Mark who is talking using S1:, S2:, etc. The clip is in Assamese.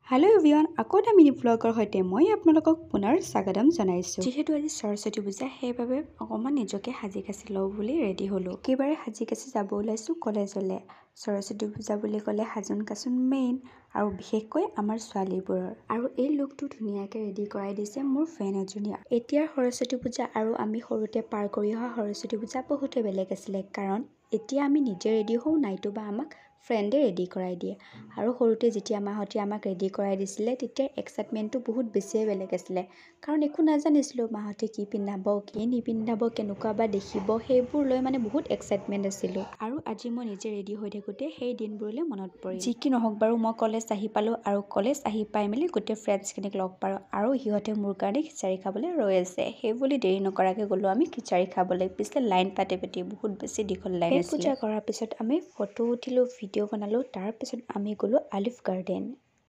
S1: हेलो एवरीवन আকৌ এটা মিনি ব্লগৰ সৈতে মই আপোনালোকক পুনৰ স্বাগতম জনাইছো। যেহেতু আজি সৰস্বতী পূজা সেইবাবে অকমান নিজকে সাজি কাচি লওঁ বুলি ৰেডি হলো। একেবাৰে সাজি কাচি যাব ওলাইছো কলেজলৈ। সৰস্বতী পূজা বুলি ক'লে সাজোন কাচোন মেইন আৰু বিশেষকৈ আমাৰ ছোৱালীবোৰৰ। আৰু এই লুকটো ধুনীয়াকৈ ৰেডি কৰাই দিছে মোৰ ফ্ৰেণ্ড এজনীয়ে। এতিয়াৰ সৰস্বতী পূজা আৰু আমি সৰুতে পাৰ কৰি অহা সৰস্বতী পূজা বহুতে বেলেগ আছিলে, কাৰণ এতিয়া আমি নিজে ৰেডি হওঁ নাইতোবা আমাক ফ্ৰেণ্ডে ৰেডি কৰাই দিয়ে। আৰু সৰুতে যেতিয়া মাহঁতে আমাক ৰেডি কৰাই দিছিলে তেতিয়া এক্সাইটমেণ্টটো বহুত বেছিয়ে বেলেগ আছিলে, কাৰণ একো নাজানিছিলোঁ মাহঁতে কি পিন্ধাব কি নিপিন্ধাব কেনেকুৱা বা দেখিব, সেইবোৰ লৈ মানে বহুত এক্সাইটমেণ্ট আছিলোঁ। আৰু আজি মই নিজে ৰেডি হৈ থাকোঁতে সেই দিনবোৰলৈ মনত পৰিল। যি কি নহওক বাৰু মই কলেজ আহি পালোঁ, আৰু কলেজ আহি পাই মেলি গোটেই ফ্ৰেণ্ডছখিনিক লগ পালোঁ, আৰু সিহঁতে মোৰ কাৰণে খিচাৰি খাবলৈ ৰৈ আছে। সেই বুলি দেৰি নকৰাকৈ গ'লোঁ আমি খিচাৰি খাবলৈ। পিছে লাইন পাতি বহুত বেছি দীঘল লাইন আছিলে। পূজা কৰাৰ পিছত আমি ফটো উঠিলোঁ, ভিডিঅ' বনালোঁ। তাৰপিছত আমি গ'লোঁ অলিভ গাৰ্ডেন।